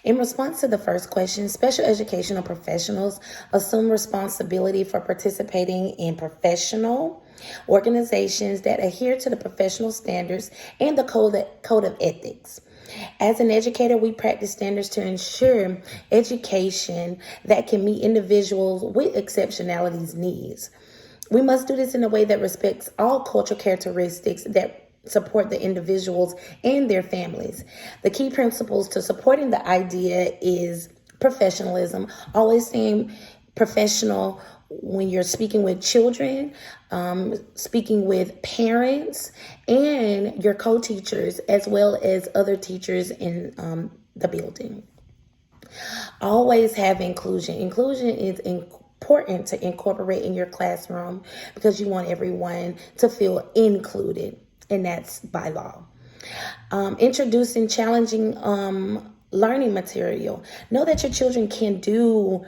In response to the first question, special educational professionals assume responsibility for participating in professional organizations that adhere to the professional standards and the code of ethics. As an educator, we practice standards to ensure education that can meet individuals with exceptionalities' needs. We must do this in a way that respects all cultural characteristics that support the individuals and their families. The key principles to supporting the idea is professionalism, always staying professional when you're speaking with children, speaking with parents, and your co-teachers, as well as other teachers in the building. Always have inclusion. Inclusion is important to incorporate in your classroom because you want everyone to feel included, and that's by law. Introducing challenging learning material. Know that your children can do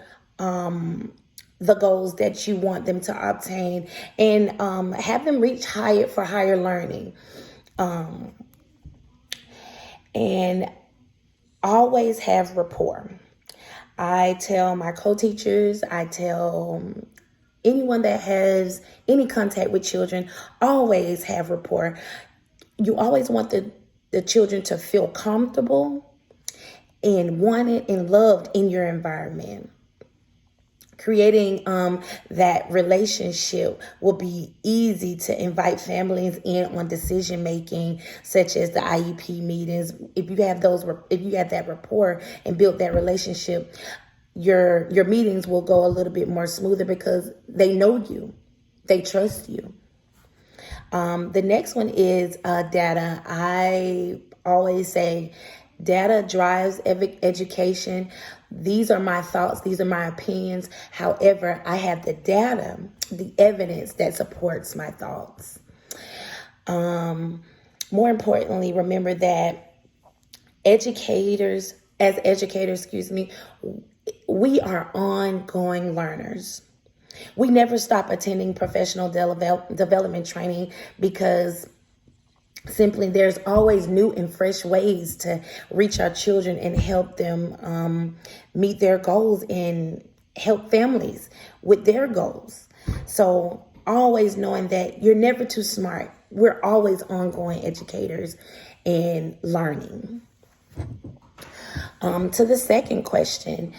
the goals that you want them to obtain, and have them reach higher learning. And always have rapport. I tell my co-teachers, I tell anyone that has any contact with children, always have rapport. You always want the children to feel comfortable and wanted and loved in your environment. Creating that relationship will be easy to invite families in on decision making, such as the IEP meetings. If you have that rapport and build that relationship, your meetings will go a little bit more smoother because they know you, they trust you. The next one is data. I always say data drives education. These are my thoughts. These are my opinions. However, I have the data, the evidence that supports my thoughts. More importantly, remember that as educators, we are ongoing learners. We never stop attending professional development training because simply there's always new and fresh ways to reach our children and help them meet their goals and help families with their goals. So always knowing that you're never too smart. We're always ongoing educators and learning. To the second question,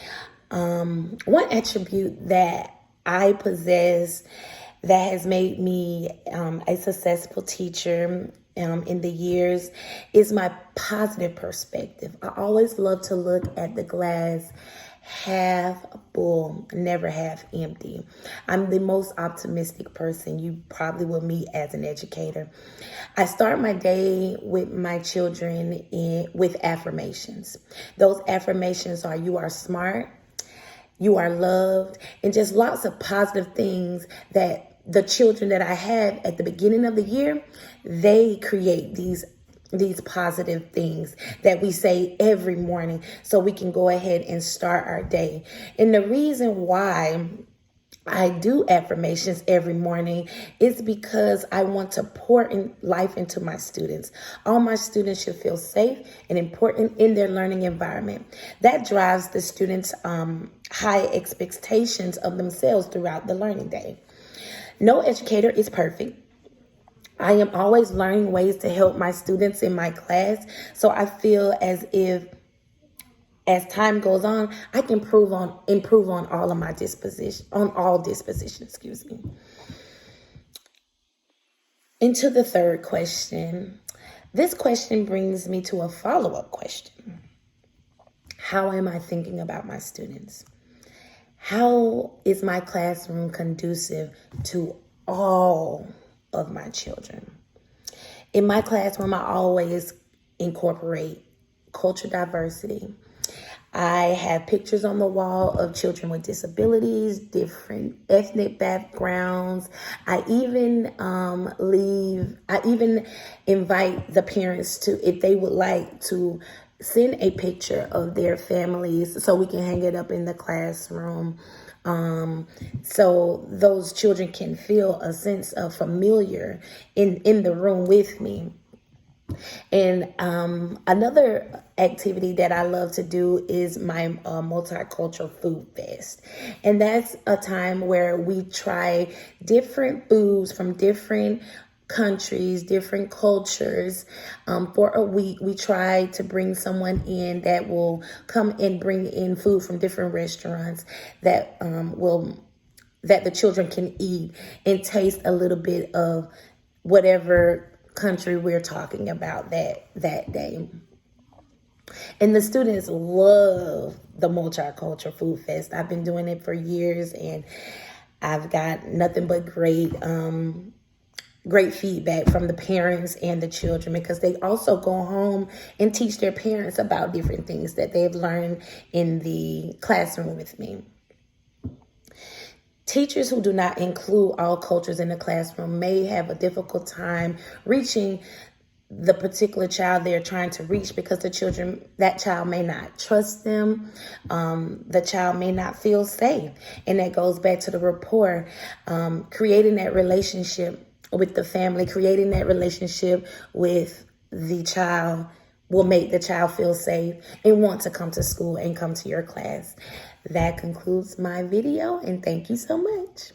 one attribute that I possess that has made me a successful teacher in the years is my positive perspective. I always love to look at the glass half full, never half empty. I'm the most optimistic person you probably will meet as an educator. I start my day with my children with affirmations. Those affirmations are: you are smart, you are loved, and just lots of positive things that the children that I have at the beginning of the year, they create these positive things that we say every morning so we can go ahead and start our day. And the reason why I do affirmations every morning is because I want to pour in life into my students. All my students should feel safe and important in their learning environment. That drives the students' high expectations of themselves throughout the learning day. No educator is perfect. I am always learning ways to help my students in my class. So I feel as if as time goes on, I can improve on all of my dispositions, Into the third question. This question brings me to a follow-up question. How am I thinking about my students? How is my classroom conducive to all of my children? In my classroom, I always incorporate cultural diversity. I have pictures on the wall of children with disabilities, different ethnic backgrounds. I even invite the parents to, if they would like to, send a picture of their families so we can hang it up in the classroom. So those children can feel a sense of familiar in the room with me. And another activity that I love to do is my multicultural food fest. And that's a time where we try different foods from different countries, different cultures. For a week, we try to bring someone in that will come and bring in food from different restaurants that that the children can eat and taste a little bit of whatever country we're talking about that day. And the students love the Multicultural Food Fest. I've been doing it for years, and I've got nothing but great feedback from the parents and the children, because they also go home and teach their parents about different things that they've learned in the classroom with me. Teachers who do not include all cultures in the classroom may have a difficult time reaching the particular child they're trying to reach, because that child may not trust them. The child may not feel safe. And that goes back to the rapport, creating that relationship with the family, creating that relationship with the child will make the child feel safe and want to come to school and come to your class. That concludes my video, and thank you so much.